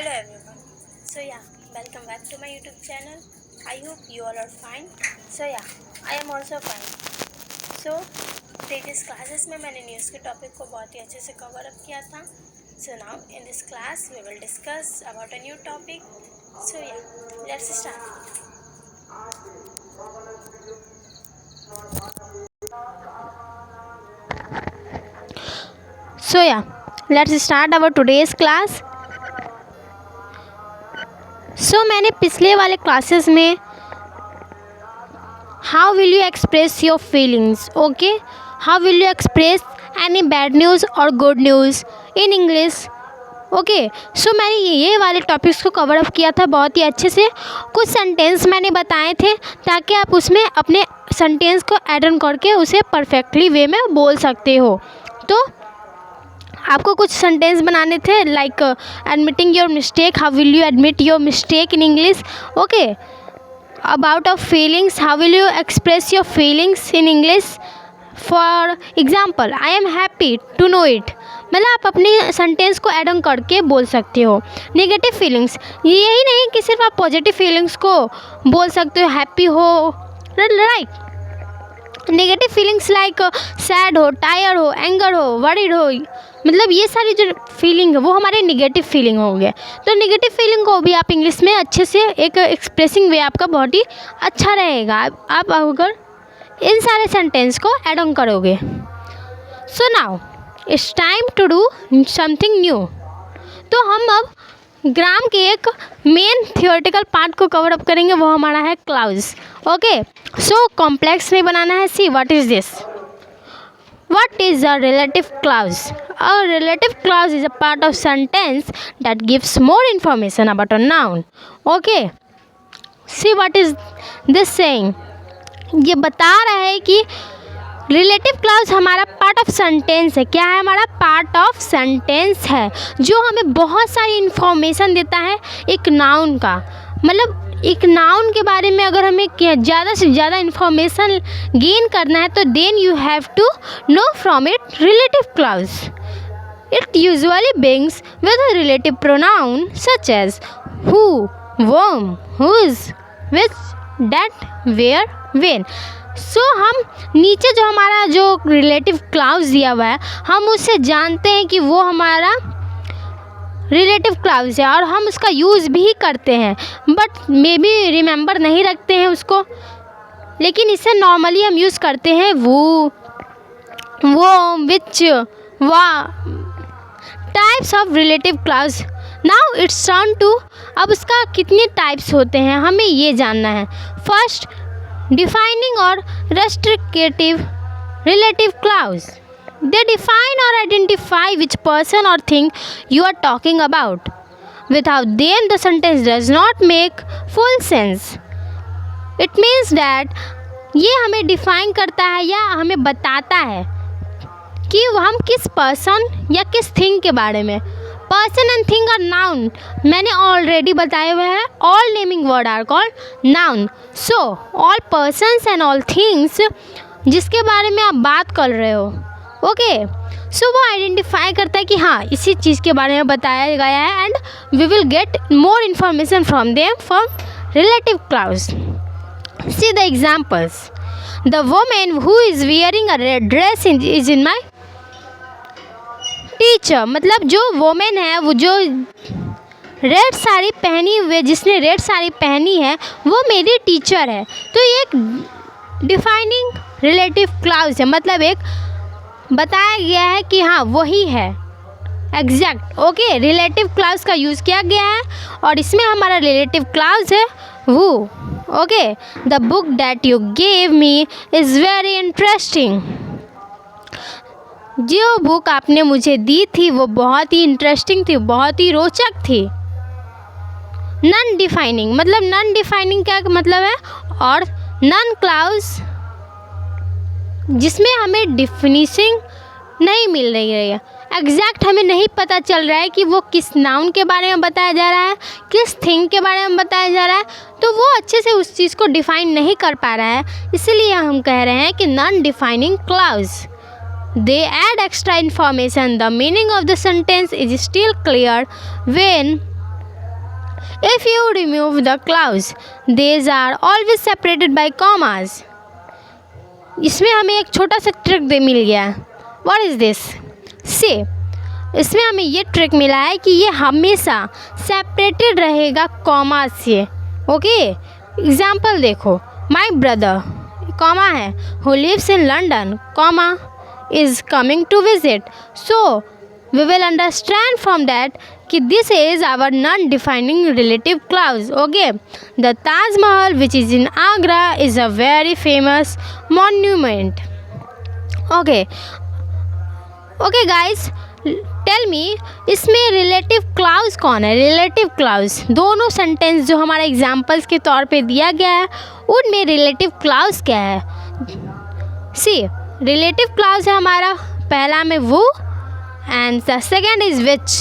Hello everyone. Welcome back to my YouTube channel. I hope you all are fine. I am also fine. So previous classes में मैंने news के topic को बहुत ही अच्छे से cover up किया था. So now in this class we will discuss about a new topic. Let's start. Let's start our today's class. मैंने पिछले वाले क्लासेस में how will you express your feelings, okay, how will you express any bad news और good news in English, okay. मैंने ये वाले topics को cover up किया था बहुत ही अच्छे से. कुछ सेंटेंस मैंने बताए थे ताकि आप उसमें अपने सेंटेंस को ऐड ऑन करके उसे परफेक्टली वे में बोल सकते हो. तो आपको कुछ सेंटेंस बनाने थे like admitting your mistake, how will you admit your mistake in English, okay. About of feelings, how will you express your feelings in English. For example, I am happy to know it, मतलब आप अपनी sentence को add on करके बोल सकते हो. Negative feelings, यही नहीं कि सिर्फ आप पॉजिटिव फीलिंग्स को बोल सकते हो, हैप्पी हो, right. Negative feelings like sad हो, टायर्ड हो, एंगर हो, वरीड हो, मतलब ये सारी जो फीलिंग है वो हमारे नेगेटिव फीलिंग हो गए. तो नेगेटिव फीलिंग को भी आप इंग्लिश में अच्छे से एक एक्सप्रेसिंग वे आपका बहुत ही अच्छा रहेगा आप अगर इन सारे सेंटेंस को ऐड ऑन करोगे. So now it's time to do something new. तो हम अब ग्राम के एक मेन थियोरेटिकल पार्ट को कवर अप करेंगे, वो हमारा है क्लाउज, ओके. सो कॉम्प्लेक्स नहीं बनाना है. See what is this. What is a relative clause? A relative clause is a part of sentence that gives more information about a noun. Okay. See what is this saying? ये बता रहा है कि relative clause हमारा part of sentence है. क्या है? हमारा पार्ट ऑफ सेंटेंस है जो हमें बहुत सारी इन्फॉर्मेशन देता है एक नाउन का. मतलब एक नाउन के बारे में अगर हमें ज़्यादा से ज़्यादा इन्फॉर्मेशन गेन करना है तो then you have to know from it relative clause. It usually begins with a relative pronoun such as who, whom, whose, which, that, where, when. So हम नीचे जो हमारा जो रिलेटिव क्लाउज दिया हुआ है हम उससे जानते हैं कि वो हमारा रिलेटिव क्लाउज है और हम उसका यूज़ भी करते हैं, बट मे बी रिमेंबर नहीं रखते हैं उसको. लेकिन इसे नॉर्मली हम यूज़ करते हैं वो, विच, वा, types of relative clause. Now it's turn to, अब उसका कितने टाइप्स होते हैं हमें ये जानना है. फर्स्ट, डिफाइनिंग और restrictive relative clause. They define or identify which person or thing you are talking about. Without them, the sentence does not make full sense. It means that ये हमें डिफ़ाइन करता है या हमें बताता है कि हम किस पर्सन या किस थिंग के बारे में. Person and thing are noun, मैंने ऑलरेडी बताए हुए हैं. All naming word are called noun. So all persons and all things जिसके बारे में आप बात कर रहे हो, ओके. सो वो आइडेंटिफाई करता है कि हाँ इसी चीज़ के बारे में बताया गया है and we will get more information from them from relative clause. See the examples. The women who is wearing a red dress is in my teacher. मतलब जो वोमेन है वो जो रेड साड़ी पहनी हुई, जिसने रेड साड़ी पहनी है वो मेरी टीचर है. तो ये एक डिफाइनिंग रिलेटिव क्लाउज है, मतलब एक बताया गया है कि हाँ वही है एग्जैक्ट, ओके. रिलेटिव क्लाउज का यूज़ किया गया है और इसमें हमारा रिलेटिव क्लाउज है वो, okay. The book that you gave me is very interesting. जो बुक आपने मुझे दी थी वो बहुत ही इंटरेस्टिंग थी, बहुत ही रोचक थी. नॉन डिफाइनिंग, मतलब नॉन डिफाइनिंग क्या मतलब है, और नॉन क्लाउज जिसमें हमें डिफिनिशिंग नहीं मिल रही है, एग्जैक्ट हमें नहीं पता चल रहा है कि वो किस नाउन के बारे में बताया जा रहा है, किस थिंग के बारे में बताया जा रहा है, तो वो अच्छे से उस चीज़ को डिफ़ाइन नहीं कर पा रहा है. इसलिए हम कह रहे हैं कि non defining clause. They add extra information. The meaning of the sentence is still clear when If you remove the clause, these are always separated by commas. इसमें हमें एक छोटा सा ट्रिक मिल गया है. What is this? See, इसमें हमें ये ट्रिक मिला है कि ये हमेशा सेपरेटेड रहेगा कॉमा से. ओके, एग्जाम्पल देखो. माई ब्रदर कॉमा है who lives in London comma is coming to visit. So we will understand from that कि this is our non-defining relative clause. Okay, the Taj Mahal, which is in Agra, is a very famous monument. Okay guys, tell me इसमें relative clause कौन है? relative clause दोनों sentence जो हमारे examples के तौर पे दिया गया है उनमें relative clause क्या है? See, relative clause है हमारा पहला में वो, and the second is which.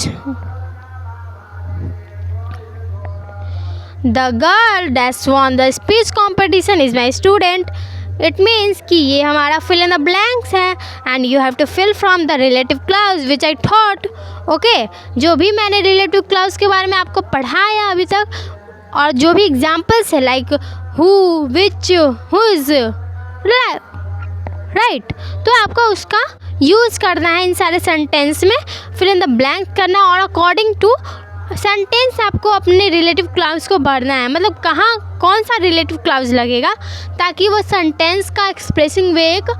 The girl that won the speech competition is my student. It means कि ये हमारा fill in the blanks है and you have to fill from the relative clause which I taught. Okay, जो भी मैंने relative clause के बारे में आपको पढ़ाया अभी तक और जो भी examples है like who, which, whose, right, तो आपको उसका यूज़ करना है इन सारे सेंटेंस में, फिल इन द ब्लैंक करना और अकॉर्डिंग टू सेंटेंस आपको अपने रिलेटिव क्लाउज को भरना है. मतलब कहाँ कौन सा रिलेटिव क्लाउज लगेगा ताकि वो सेंटेंस का एक्सप्रेसिंग वे एक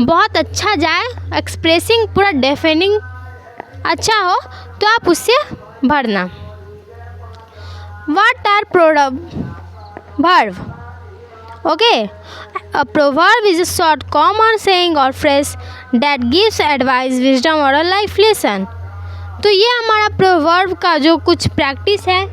बहुत अच्छा जाए, एक्सप्रेसिंग पूरा डेफिनिंग अच्छा हो तो आप उससे भरना. What are verb? Okay, a proverb is a short common saying or phrase that gives advice, wisdom or a life lesson. तो ये हमारा proverb का जो कुछ प्रैक्टिस है,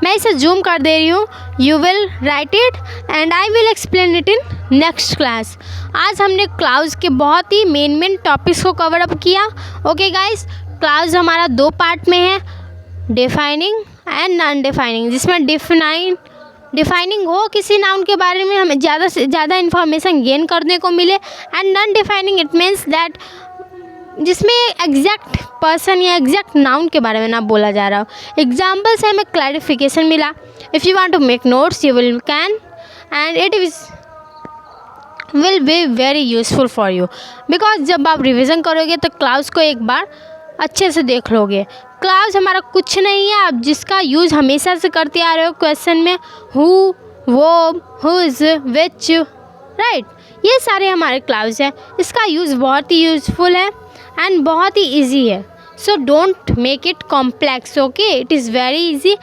मैं इसे जूम कर दे रही हूँ. You will write it and I will explain it in next class. आज हमने क्लाउज के बहुत ही मेन टॉपिक्स को कवर अप किया. ओके गाइस, क्लाउज हमारा दो पार्ट में है, डिफाइनिंग एंड नॉन डिफाइनिंग. जिसमें डिफाइनिंग हो किसी नाउन के बारे में हमें ज़्यादा से ज़्यादा इन्फॉर्मेशन गेन करने को मिले, and non defining it means that जिसमें एग्जैक्ट पर्सन या एग्जैक्ट नाउन के बारे में ना बोला जा रहा हो. एग्जाम्पल से हमें क्लैरिफिकेशन मिला. If you want to make notes you will can and it will be very useful for you because जब आप रिविज़न करोगे तो क्लाउज को एक बार अच्छे से देख लोगे. क्लाउज हमारा कुछ नहीं है, आप जिसका यूज़ हमेशा से करते आ रहे हो क्वेश्चन में, हु, वो, हुज, विच, राइट, ये सारे हमारे क्लाउज हैं. इसका यूज़ बहुत ही यूज़फुल है एंड बहुत ही ईजी है. So don't make it complex. Okay, it is very easy.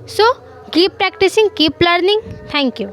So keep practising, keep learning. Thank you.